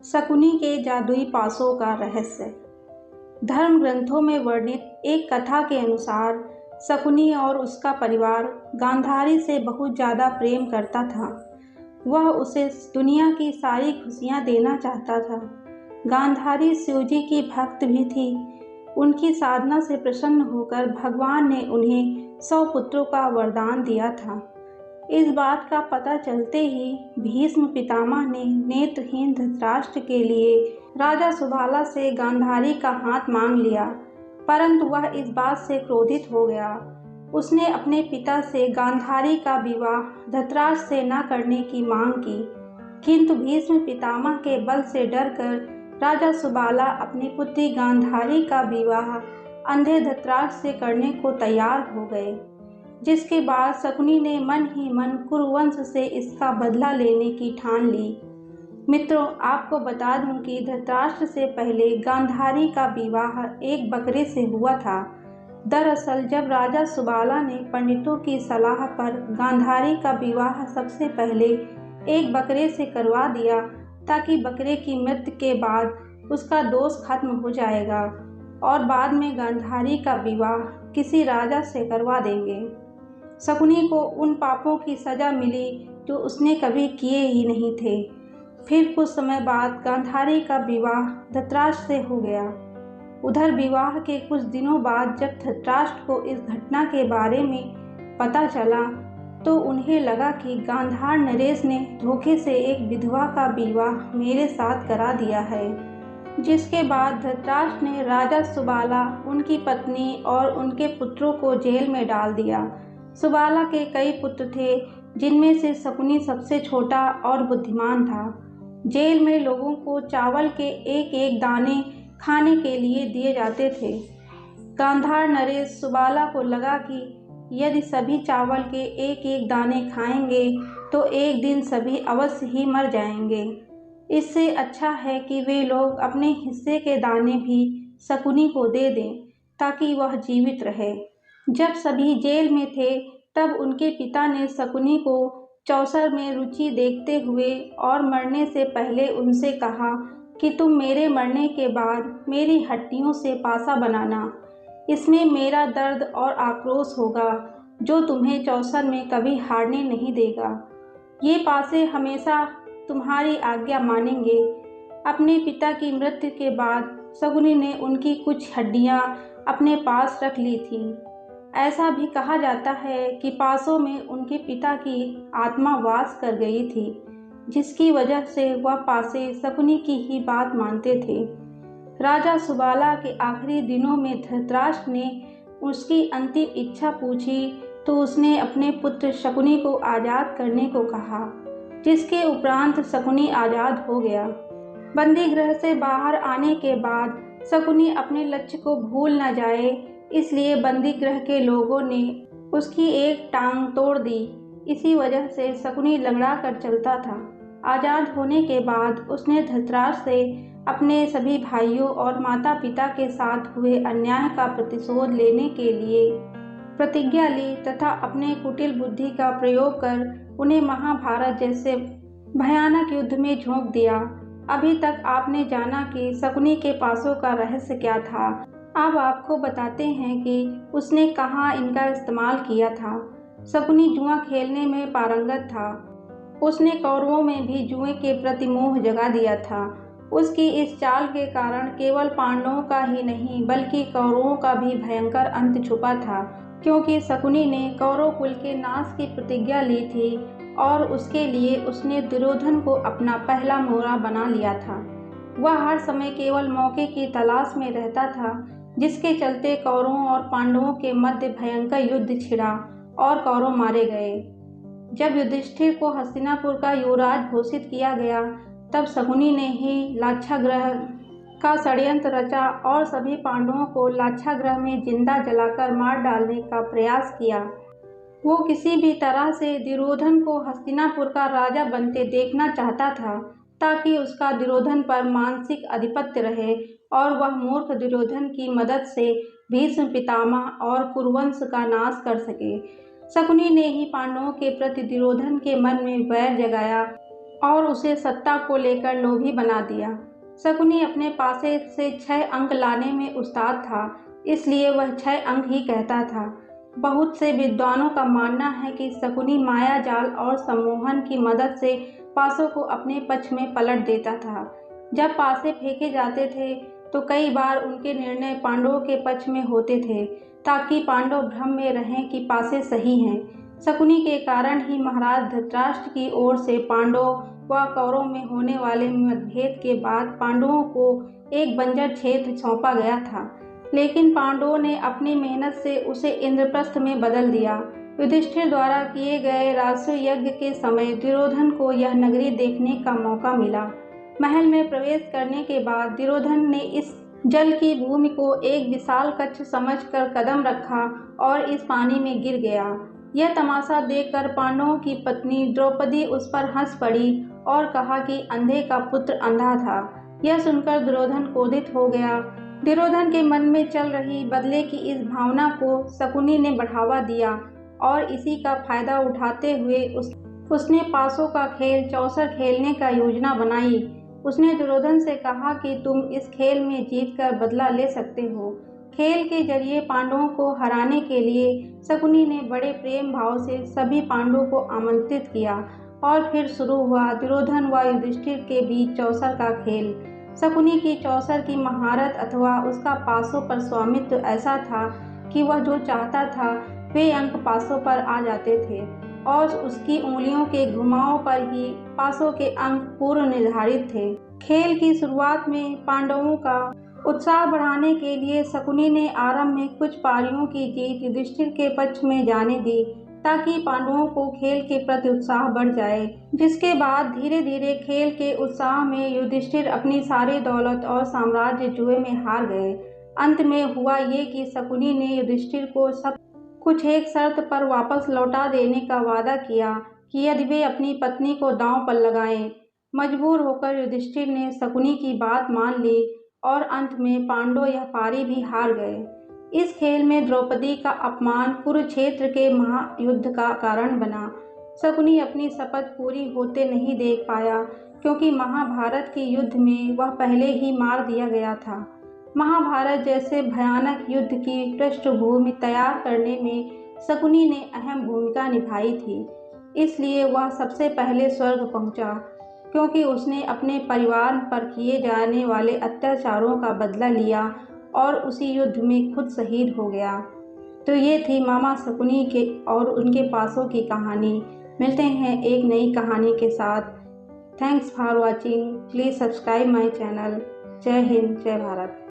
शकुनी के जादुई पासों का रहस्य। धर्म ग्रंथों में वर्णित एक कथा के अनुसार शकुनी और उसका परिवार गांधारी से बहुत ज़्यादा प्रेम करता था। वह उसे दुनिया की सारी खुशियाँ देना चाहता था। गांधारी शिवजी की भक्त भी थी। उनकी साधना से प्रसन्न होकर भगवान ने उन्हें 100 पुत्रों का वरदान दिया था। इस बात का पता चलते ही भीष्म पितामह ने नेत्रहीन धृतराष्ट्र के लिए राजा सुबाला से गांधारी का हाथ मांग लिया, परंतु वह इस बात से क्रोधित हो गया। उसने अपने पिता से गांधारी का विवाह धृतराष्ट्र से न करने की मांग की, किंतु भीष्म पितामह के बल से डरकर राजा सुबाला अपनी पुत्री गांधारी का विवाह अंधे धृतराष्ट्र से करने को तैयार हो गए, जिसके बाद शकुनी ने मन ही मन कुरुवंश से इसका बदला लेने की ठान ली। मित्रों, आपको बता दूं कि धृतराष्ट्र से पहले गांधारी का विवाह एक बकरे से हुआ था। दरअसल जब राजा सुबाला ने पंडितों की सलाह पर गांधारी का विवाह सबसे पहले एक बकरे से करवा दिया, ताकि बकरे की मृत्यु के बाद उसका दोष खत्म हो जाएगा और बाद में गांधारी का विवाह किसी राजा से करवा देंगे। शकुनी को उन पापों की सजा मिली जो उसने कभी किए ही नहीं थे। फिर कुछ समय बाद गांधारी का विवाह धृतराष्ट्र से हो गया। उधर विवाह के कुछ दिनों बाद जब धृतराष्ट्र को इस घटना के बारे में पता चला, तो उन्हें लगा कि गांधार नरेश ने धोखे से एक विधवा का विवाह मेरे साथ करा दिया है। जिसके बाद धृतराष्ट्र ने राजा सुबाला, उनकी पत्नी और उनके पुत्रों को जेल में डाल दिया। सुबाला के कई पुत्र थे, जिनमें से शकुनी सबसे छोटा और बुद्धिमान था। जेल में लोगों को चावल के एक एक दाने खाने के लिए दिए जाते थे। गांधार नरेश सुबाला को लगा कि यदि सभी चावल के एक एक दाने खाएंगे तो एक दिन सभी अवश्य ही मर जाएंगे। इससे अच्छा है कि वे लोग अपने हिस्से के दाने भी शकुनी को दे दें, ताकि वह जीवित रहे। जब सभी जेल में थे, तब उनके पिता ने शकुनी को चौसर में रुचि देखते हुए और मरने से पहले उनसे कहा कि तुम मेरे मरने के बाद मेरी हड्डियों से पासा बनाना। इसमें मेरा दर्द और आक्रोश होगा, जो तुम्हें चौसर में कभी हारने नहीं देगा। ये पासे हमेशा तुम्हारी आज्ञा मानेंगे। अपने पिता की मृत्यु के बाद शकुनी ने उनकी कुछ हड्डियां अपने पास रख ली थी। ऐसा भी कहा जाता है कि पासों में उनके पिता की आत्मा वास कर गई थी, जिसकी वजह से वह पासे शकुनी की ही बात मानते थे। राजा सुबाला के आखिरी दिनों में धृतराष्ट्र ने उसकी अंतिम इच्छा पूछी, तो उसने अपने पुत्र शकुनी को आज़ाद करने को कहा, जिसके उपरांत शकुनी आज़ाद हो गया। बंदी गृह से बाहर आने के बाद शकुनी अपने लक्ष्य को भूल न जाए, इसलिए बंदी गृह के लोगों ने उसकी एक टांग तोड़ दी। इसी वजह से शकुनी लंगड़ा कर चलता था। आज़ाद होने के बाद उसने धृतराष्ट्र से अपने सभी भाइयों और माता पिता के साथ हुए अन्याय का प्रतिशोध लेने के लिए प्रतिज्ञा ली तथा अपने कुटिल बुद्धि का प्रयोग कर उन्हें महाभारत जैसे भयानक युद्ध में झोंक दिया। अभी तक आपने जाना कि शकुनी के पासों का रहस्य क्या था। अब आपको बताते हैं कि उसने कहाँ इनका इस्तेमाल किया था। शकुनी जुआ खेलने में पारंगत था। उसने कौरवों में भी जुए के प्रति मोह जगा दिया था। उसकी इस चाल के कारण केवल पांडवों का ही नहीं, बल्कि कौरवों का भी भयंकर अंत छुपा था, क्योंकि शकुनी ने कौरव कुल के नाश की प्रतिज्ञा ली थी और उसके लिए उसने दुर्योधन को अपना पहला मोहरा बना लिया था। वह हर समय केवल मौके की तलाश में रहता था, जिसके चलते कौरवों और पांडवों के मध्य भयंकर युद्ध छिड़ा और कौरव मारे गए। जब युधिष्ठिर को हस्तिनापुर का युवराज घोषित किया गया, तब शकुनी ने ही लाक्षागृह का षड्यंत्र रचा और सभी पांडवों को लाक्षागृह में जिंदा जलाकर मार डालने का प्रयास किया। वो किसी भी तरह से दुर्योधन को हस्तिनापुर का राजा बनते देखना चाहता था, ताकि उसका दुर्योधन पर मानसिक आधिपत्य रहे और वह मूर्ख दुर्योधन की मदद से भीष्म पितामह और कुरुवंश का नाश कर सके। शकुनी ने ही पांडवों के प्रति दुर्योधन के मन में वैर जगाया और उसे सत्ता को लेकर लोभी बना दिया। शकुनी अपने पासे से 6 अंक लाने में उस्ताद था, इसलिए वह 6 अंक ही कहता था। बहुत से विद्वानों का मानना है कि शकुनी माया जाल और सम्मोहन की मदद से पासों को अपने पक्ष में पलट देता था। जब पासे फेंके जाते थे तो कई बार उनके निर्णय पांडवों के पक्ष में होते थे, ताकि पांडव भ्रम में रहें कि पासे सही हैं। शकुनी के कारण ही महाराज धृतराष्ट्र की ओर से पांडवों व कौरवों में होने वाले मतभेद के बाद पांडवों को एक बंजर क्षेत्र सौंपा गया था, लेकिन पांडवों ने अपनी मेहनत से उसे इंद्रप्रस्थ में बदल दिया। युधिष्ठिर द्वारा किए गए राजसूय यज्ञ के समय दुर्योधन को यह नगरी देखने का मौका मिला। महल में प्रवेश करने के बाद दुर्योधन ने इस जल की भूमि को एक विशाल कक्ष समझकर कदम रखा और इस पानी में गिर गया। यह तमाशा देखकर पांडवों की पत्नी द्रौपदी उस पर हंस पड़ी और कहा कि अंधे का पुत्र अंधा था। यह सुनकर दुर्योधन क्रोधित हो गया। दुर्योधन के मन में चल रही बदले की इस भावना को शकुनी ने बढ़ावा दिया और इसी का फायदा उठाते हुए उसने पासों का खेल चौसर खेलने का योजना बनाई। उसने दुर्योधन से कहा कि तुम इस खेल में जीतकर बदला ले सकते हो। खेल के जरिए पांडवों को हराने के लिए शकुनी ने बड़े प्रेम भाव से सभी पांडवों को आमंत्रित किया और फिर शुरू हुआ दुर्योधन व युधिष्ठिर के बीच चौसर का खेल। शकुनी की चौसर की महारत अथवा उसका पासों पर स्वामित्व ऐसा था कि वह जो चाहता था वे अंक पासों पर आ जाते थे और उसकी उंगलियों के घुमावों पर ही पासों के अंक पूर्व निर्धारित थे। खेल की शुरुआत में पांडवों का उत्साह बढ़ाने के लिए शकुनी ने आरंभ में कुछ पारियों की जीत युधिष्ठिर के पक्ष में जाने दी, ताकि पांडवों को खेल के प्रति उत्साह बढ़ जाए। जिसके बाद धीरे धीरे खेल के उत्साह में युधिष्ठिर अपनी सारी दौलत और साम्राज्य जुए में हार गए। अंत में हुआ ये कि शकुनी ने युधिष्ठिर को सब कुछ एक शर्त पर वापस लौटा देने का वादा किया कि यदि वे अपनी पत्नी को दांव पर लगाएं। मजबूर होकर युधिष्ठिर ने शकुनी की बात मान ली और अंत में पांडव यह पारी भी हार गए। इस खेल में द्रौपदी का अपमान कुरुक्षेत्र के महायुद्ध का कारण बना। शकुनी अपनी शपथ पूरी होते नहीं देख पाया, क्योंकि महाभारत के युद्ध में वह पहले ही मार दिया गया था। महाभारत जैसे भयानक युद्ध की पृष्ठभूमि तैयार करने में शकुनी ने अहम भूमिका निभाई थी, इसलिए वह सबसे पहले स्वर्ग पहुंचा, क्योंकि उसने अपने परिवार पर किए जाने वाले अत्याचारों का बदला लिया और उसी युद्ध में खुद शहीद हो गया। तो ये थी मामा शकुनी के और उनके पासों की कहानी। मिलते हैं एक नई कहानी के साथ। Thanks for watching. Please subscribe my channel. जय हिंद, जय भारत।